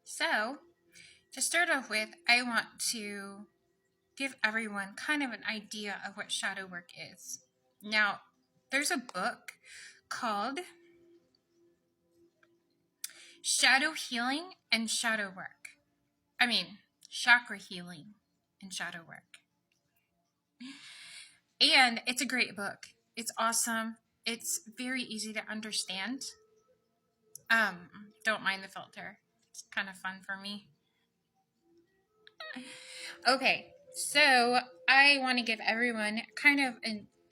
So, to start off with, I want to give everyone kind of an idea of what shadow work is. Now, there's a book called Shadow Healing and Shadow Work. Chakra Healing and Shadow Work. And it's a great book. It's awesome. It's very easy to understand. Don't mind the filter. It's kind of fun for me. Okay, so I want to give everyone kind of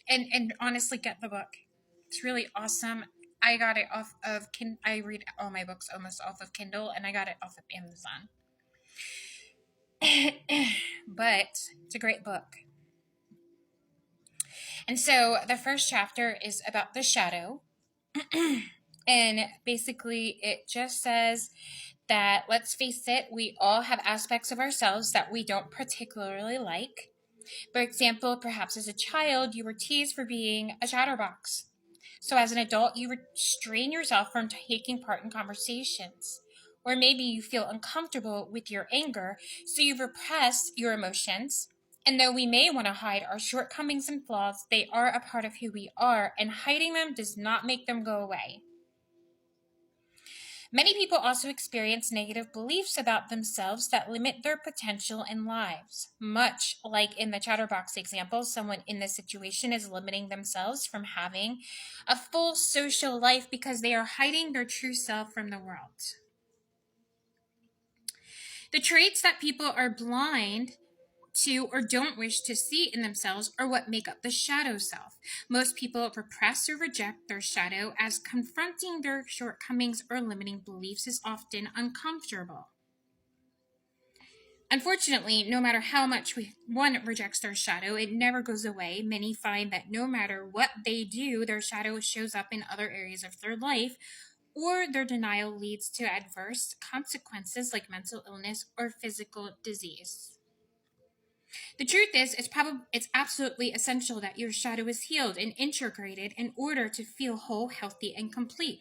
and honestly get the book. It's really awesome. I got it off of I read all my books almost off of Kindle, and I got it off of Amazon. But it's a great book. And so the first chapter is about the shadow. And basically it just says that, let's face it, we all have aspects of ourselves that we don't particularly like. For example, perhaps as a child, you were teased for being a chatterbox. So as an adult, you restrain yourself from taking part in conversations. Or maybe you feel uncomfortable with your anger, so you repress your emotions. And though we may want to hide our shortcomings and flaws, they are a part of who we are, and hiding them does not make them go away. Many people also experience negative beliefs about themselves that limit their potential in lives. Much like in the chatterbox example, someone in this situation is limiting themselves from having a full social life because they are hiding their true self from the world. The traits that people are blind to or don't wish to see in themselves are what make up the shadow self. Most people repress or reject their shadow, as confronting their shortcomings or limiting beliefs is often uncomfortable. Unfortunately, no matter how much one rejects their shadow, it never goes away. Many find that no matter what they do, their shadow shows up in other areas of their life, or their denial leads to adverse consequences like mental illness or physical disease. The truth is, it's absolutely essential that your shadow is healed and integrated in order to feel whole, healthy, and complete.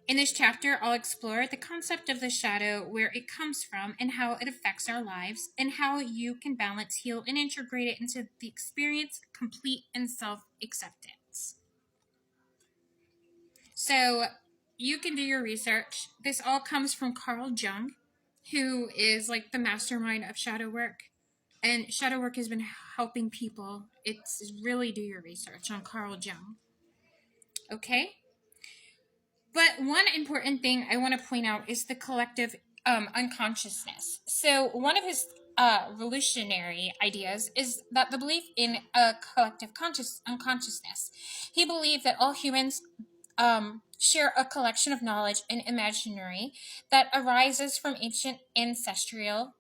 In this chapter, I'll explore the concept of the shadow, where it comes from, and how it affects our lives, and how you can balance, heal, and integrate it into the experience, complete, and self-acceptance. So, you can do your research. This all comes from Carl Jung, who is like the mastermind of shadow work. And shadow work has been helping people. It's really, do your research on Carl Jung. Okay? But one important thing I want to point out is the collective unconsciousness. So one of his revolutionary ideas is that the belief in a collective unconsciousness. He believed that all humans share a collection of knowledge and imaginary that arises from ancient ancestral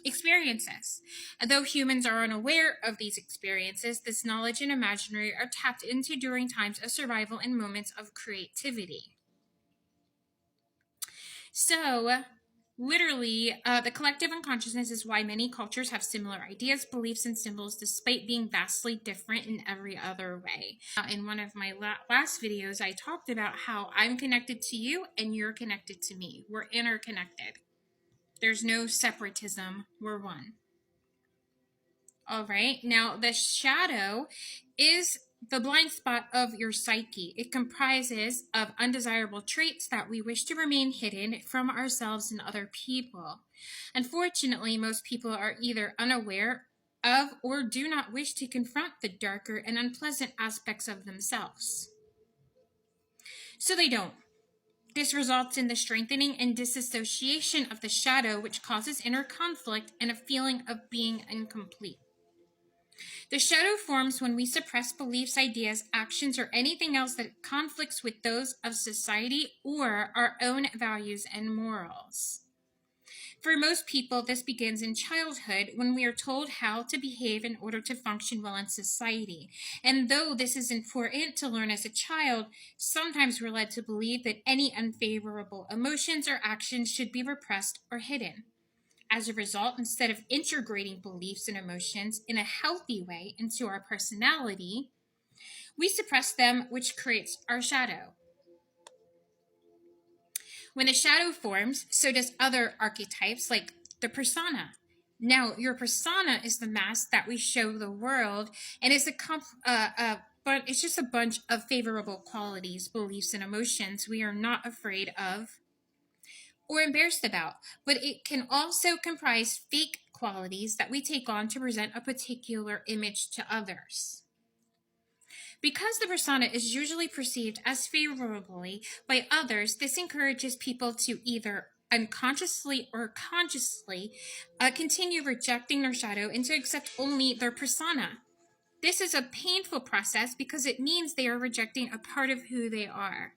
experiences. Though humans are unaware of these experiences, this knowledge and imaginary are tapped into during times of survival and moments of creativity. So, literally, the collective unconsciousness is why many cultures have similar ideas, beliefs, and symbols, despite being vastly different in every other way. In one of my last videos, I talked about how I'm connected to you and you're connected to me. We're interconnected. There's no separatism. We're one. All right. Now, the shadow is the blind spot of your psyche. It comprises of undesirable traits that we wish to remain hidden from ourselves and other people. Unfortunately, most people are either unaware of or do not wish to confront the darker and unpleasant aspects of themselves. So they don't. This results in the strengthening and disassociation of the shadow, which causes inner conflict and a feeling of being incomplete. The shadow forms when we suppress beliefs, ideas, actions, or anything else that conflicts with those of society or our own values and morals. For most people, this begins in childhood when we are told how to behave in order to function well in society. And though this is important to learn as a child, sometimes we're led to believe that any unfavorable emotions or actions should be repressed or hidden. As a result, instead of integrating beliefs and emotions in a healthy way into our personality, we suppress them, which creates our shadow. When a shadow forms, so does other archetypes like the persona. Now, your persona is the mask that we show the world, and but it's just a bunch of favorable qualities, beliefs, and emotions we are not afraid of or embarrassed about. But it can also comprise fake qualities that we take on to present a particular image to others. Because the persona is usually perceived as favorably by others, this encourages people to either unconsciously or consciously continue rejecting their shadow and to accept only their persona. This is a painful process because it means they are rejecting a part of who they are.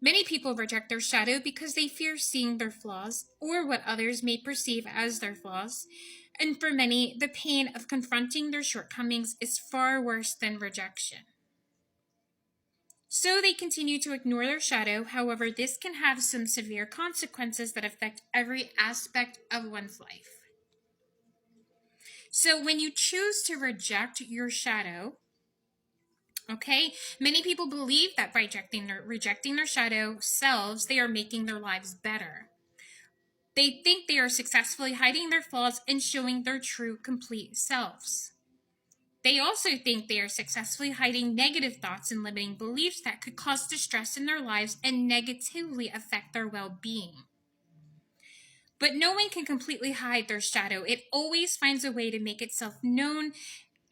Many people reject their shadow because they fear seeing their flaws or what others may perceive as their flaws. And for many, the pain of confronting their shortcomings is far worse than rejection. So they continue to ignore their shadow. However, this can have some severe consequences that affect every aspect of one's life. So when you choose to reject your shadow, okay, many people believe that by rejecting their shadow selves, they are making their lives better. They think they are successfully hiding their flaws and showing their true, complete selves. They also think they are successfully hiding negative thoughts and limiting beliefs that could cause distress in their lives and negatively affect their well-being. But no one can completely hide their shadow. It always finds a way to make itself known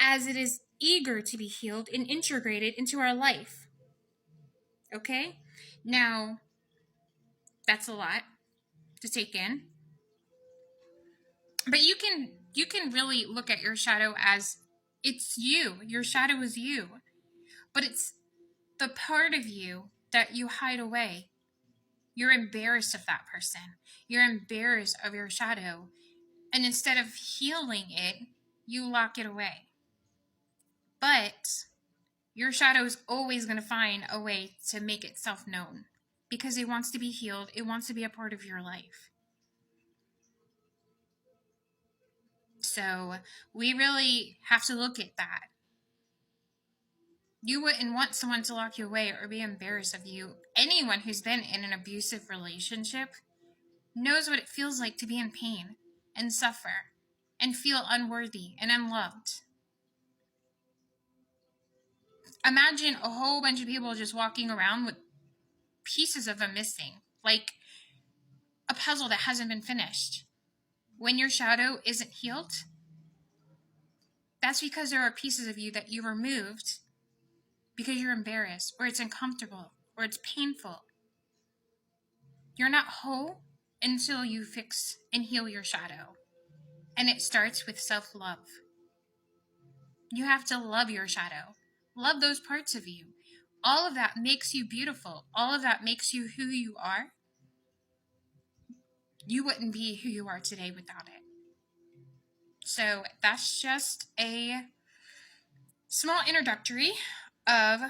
as it is eager to be healed and integrated into our life. Okay? Now, that's a lot to take in. But you can really look at your shadow as it's you. Your shadow is you. But it's the part of you that you hide away. You're embarrassed of that person. You're embarrassed of your shadow. And instead of healing it, you lock it away. But your shadow is always going to find a way to make itself known because it wants to be healed. It wants to be a part of your life. So we really have to look at that. You wouldn't want someone to lock you away or be embarrassed of you. Anyone who's been in an abusive relationship knows what it feels like to be in pain and suffer and feel unworthy and unloved. Imagine a whole bunch of people just walking around with pieces of them missing, like a puzzle that hasn't been finished. When your shadow isn't healed, that's because there are pieces of you that you removed because you're embarrassed, or it's uncomfortable, or it's painful. You're not whole until you fix and heal your shadow. And it starts with self-love. You have to love your shadow. Love those parts of you. All of that makes you beautiful. All of that makes you who you are. You wouldn't be who you are today without it. So that's just a small introductory of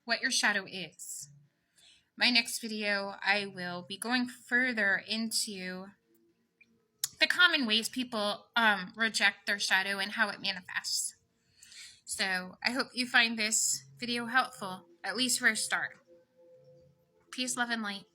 what your shadow is. My next video, I will be going further into the common ways people reject their shadow and how it manifests. So I hope you find this video helpful, at least for a start. Peace, love, and light.